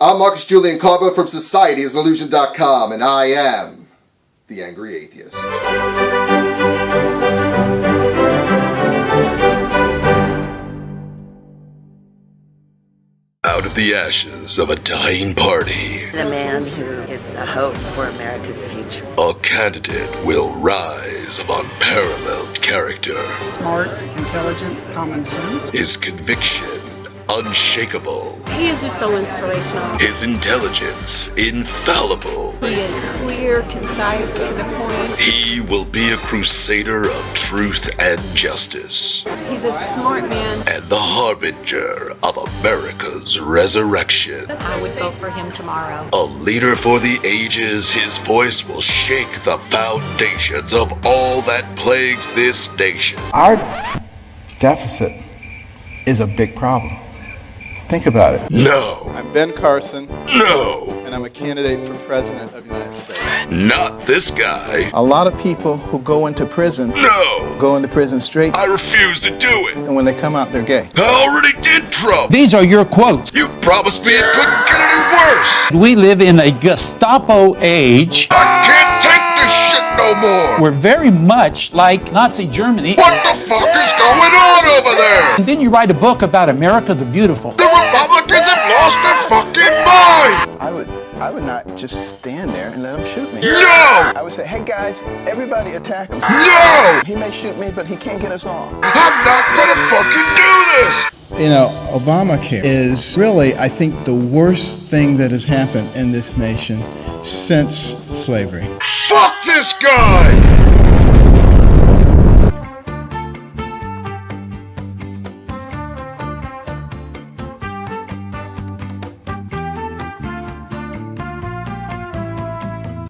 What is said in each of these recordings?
I'm Marcus Julian Carbo from SocietyIsAnIllusion.com, and I am the Angry Atheist. Out of the ashes of a dying party, the man who is the hope for America's future. A candidate will rise of unparalleled character. Smart, intelligent, common sense. His conviction unshakable. He is just so inspirational. His intelligence infallible. He is clear, concise, to the point. He will be a crusader of truth and justice. He's a smart man. And the harbinger of America's resurrection. I would vote for him tomorrow. A leader for the ages, his voice will shake the foundations of all that plagues this nation. Our deficit is a big problem. Think about it. No. I'm Ben Carson. No. And I'm a candidate for President of the United States. Not this guy. A lot of people who go into prison go into prison straight. I refuse to do it. And when they come out, they're gay. I already did Trump. These are your quotes. You promised me it couldn't get any worse. We live in a Gestapo age. I can't take this shit no more. We're very much like Nazi Germany. What the fuck is going on over there? And then you write a book about America the Beautiful. The Republicans have lost their fucking mind. I would not just stand there and let him shoot me. No! I would say, hey guys, everybody attack him. No! He may shoot me, but he can't get us all. I'm not gonna fucking do this! You know, Obamacare is really, I think, the worst thing that has happened in this nation since slavery. Fuck this guy!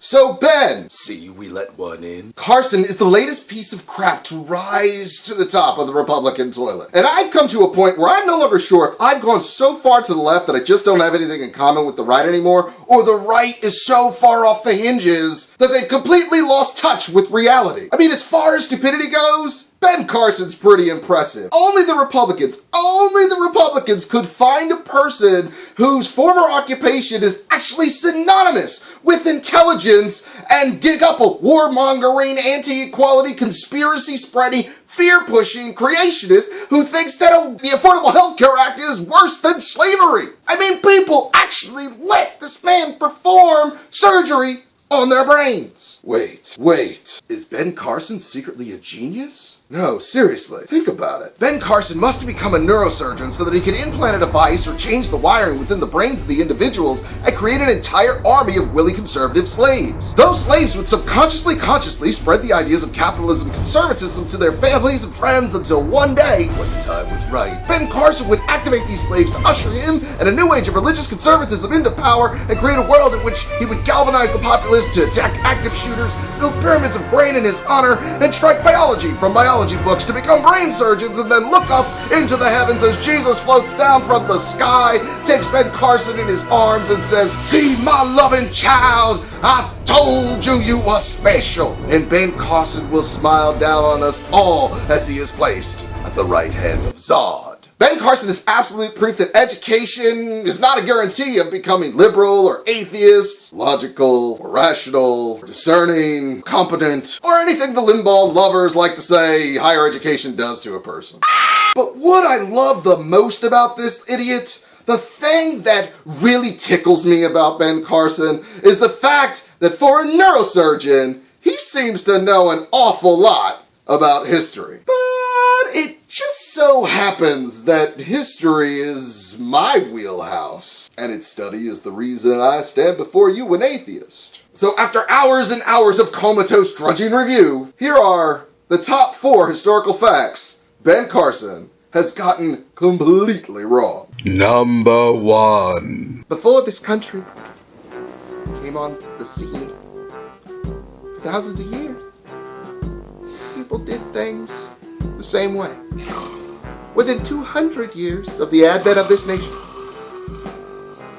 So, Ben, See, we let one in. Carson is the latest piece of crap to rise to the top of the Republican toilet. And I've come to a point where I'm no longer sure if I've gone so far to the left that I just don't have anything in common with the right anymore, or the right is so far off the hinges that they've completely lost touch with reality. I mean, as far as stupidity goes, Ben Carson's pretty impressive. Only the Republicans could find a person whose former occupation is actually synonymous with intelligence and dig up a warmongering, anti-equality, conspiracy-spreading, fear-pushing creationist who thinks that the Affordable Health Care Act is worse than slavery. I mean, people actually let this man perform surgery on their brains. Wait. Is Ben Carson secretly a genius? No, seriously, think about it. Ben Carson must have become a neurosurgeon so that he could implant a device or change the wiring within the brains of the individuals and create an entire army of willy conservative slaves. Those slaves would consciously spread the ideas of capitalism and conservatism to their families and friends until one day, when the time was right, Ben Carson would activate these slaves to usher him and a new age of religious conservatism into power and create a world in which he would galvanize the populace to attack active shooters, build pyramids of grain in his honor, and strike biology from biology books to become brain surgeons, and then look up into the heavens as Jesus floats down from the sky, takes Ben Carson in his arms and says, "See my loving child, I told you you were special." And Ben Carson will smile down on us all as he is placed at the right hand of Zod. Ben Carson is absolute proof that education is not a guarantee of becoming liberal or atheist, logical or rational, or discerning, competent, or anything the Limbaugh lovers like to say higher education does to a person. But what I love the most about this idiot, the thing that really tickles me about Ben Carson, is the fact that for a neurosurgeon, he seems to know an awful lot about history. But it just so happens that history is my wheelhouse, and its study is the reason I stand before you an atheist. So after hours and hours of comatose drudging review, here are the top 4 historical facts Ben Carson has gotten completely wrong. Number 1. Before this country came on the scene, thousands of years, people did things the same way. Within 200 years of the advent of this nation,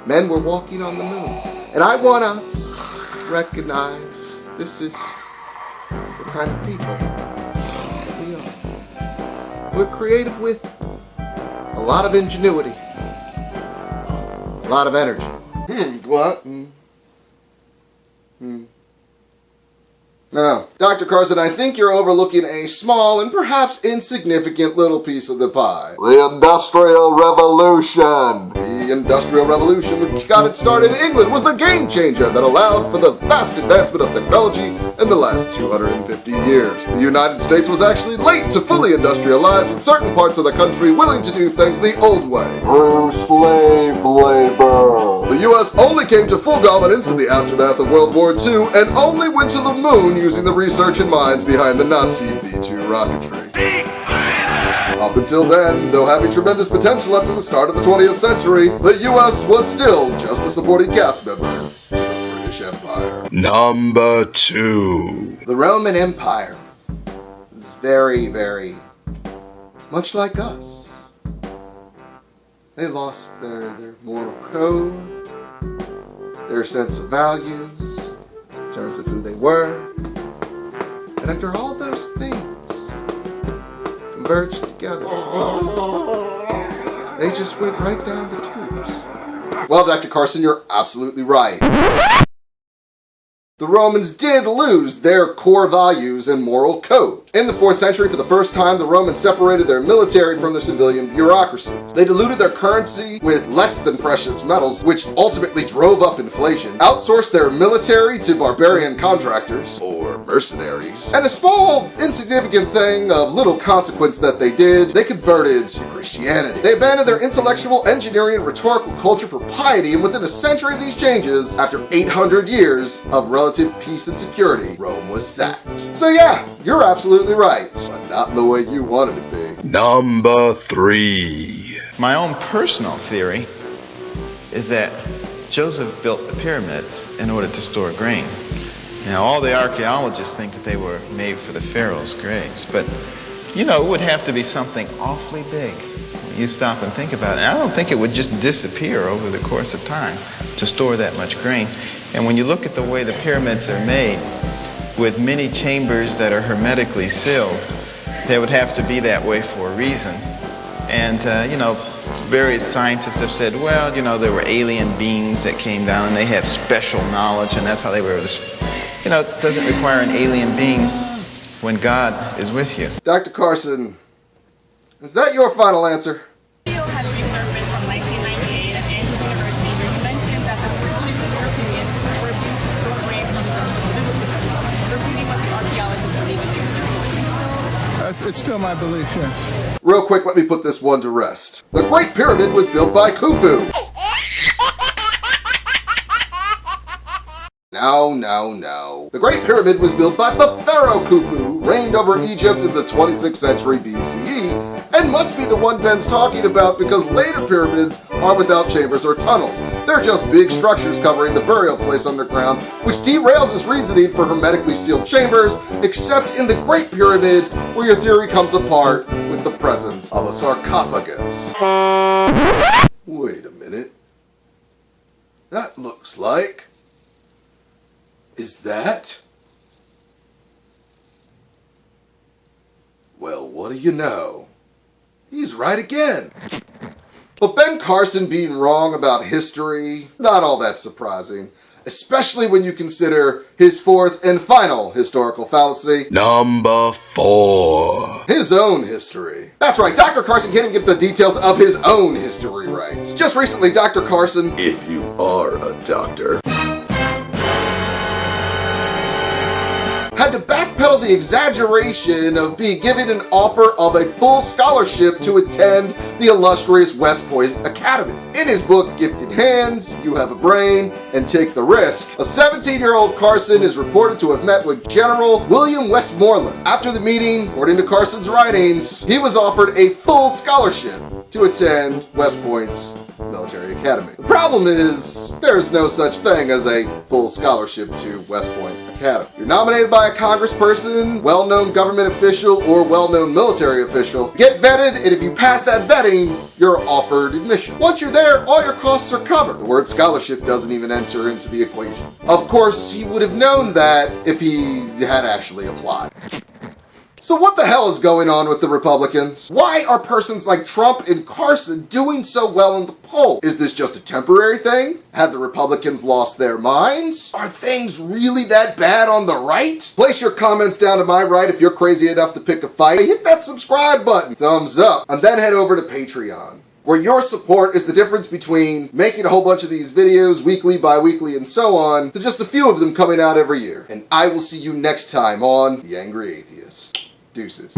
men were walking on the moon. And I want us to recognize this is the kind of people that we are. We're creative with a lot of ingenuity, a lot of energy, Glutton. No. Dr. Carson, I think you're overlooking a small and perhaps insignificant little piece of the pie. The Industrial Revolution. The Industrial Revolution, which got it started in England, was the game changer that allowed for the vast advancement of technology in the last 250 years. The United States was actually late to fully industrialize, with certain parts of the country willing to do things the old way. Through slave labor. The U.S. only came to full dominance in the aftermath of World War II and only went to the moon using the research and minds behind the Nazi V-2 rocketry. Up until then, though having tremendous potential up to the start of the 20th century, the U.S. was still just a supporting cast member of the British Empire. Number 2. The Roman Empire is very, very much like us. They lost their moral code, their sense of values, in terms of who they were. And after all those things converged together, they just went right down the tubes. Well, Dr. Carson, you're absolutely right. The Romans did lose their core values and moral code. In the 4th century, for the first time, the Romans separated their military from their civilian bureaucracies. They diluted their currency with less than precious metals, which ultimately drove up inflation, outsourced their military to barbarian contractors, or mercenaries, and a small, insignificant thing of little consequence that they did, they converted to Christianity. They abandoned their intellectual, engineering, and rhetorical culture for piety, and within a century of these changes, after 800 years of relative peace and security, Rome was sacked. So yeah, you're absolutely right, but not in the way you wanted it to be. Number 3. My own personal theory is that Joseph built the pyramids in order to store grain. Now, all the archaeologists think that they were made for the pharaoh's graves, but it would have to be something awfully big. You stop and think about it. And I don't think it would just disappear over the course of time to store that much grain. And when you look at the way the pyramids are made, with many chambers that are hermetically sealed, they would have to be that way for a reason. And, various scientists have said, well, there were alien beings that came down and they had special knowledge, and that's how they were. It doesn't require an alien being when God is with you. Dr. Carson, is that your final answer? It's still my belief, yes. Real quick, let me put this one to rest. The Great Pyramid was built by Khufu. No. The Great Pyramid was built by the Pharaoh Khufu, reigned over Egypt in the 26th century BCE, and must be the one Ben's talking about because later pyramids are without chambers or tunnels. They're just big structures covering the burial place underground, which derails his reasoning for hermetically sealed chambers, except in the Great Pyramid, where your theory comes apart with the presence of a sarcophagus. Wait a minute. That looks like... Is that? Well, what do you know? He's right again. But Ben Carson being wrong about history, not all that surprising, especially when you consider his 4th and final historical fallacy. Number 4. His own history. That's right, Dr. Carson can't even get the details of his own history right. Just recently, Dr. Carson, if you are a doctor, had to backpedal the exaggeration of being given an offer of a full scholarship to attend the illustrious West Point Academy. In his book, Gifted Hands, You Have a Brain, and Take the Risk, a 17-year-old Carson is reported to have met with General William Westmoreland. After the meeting, according to Carson's writings, he was offered a full scholarship to attend West Point's military academy. The problem is, there's no such thing as a full scholarship to West Point Academy. You're nominated by a congressperson, well-known government official, or well-known military official, get vetted, and if you pass that vetting, you're offered admission. Once you're there, all your costs are covered. The word scholarship doesn't even enter into the equation. Of course, he would have known that if he had actually applied. So what the hell is going on with the Republicans? Why are persons like Trump and Carson doing so well in the polls? Is this just a temporary thing? Have the Republicans lost their minds? Are things really that bad on the right? Place your comments down to my right if you're crazy enough to pick a fight. Hit that subscribe button, thumbs up, and then head over to Patreon, where your support is the difference between making a whole bunch of these videos weekly, bi-weekly, and so on, to just a few of them coming out every year. And I will see you next time on The Angry Atheist. Deuces.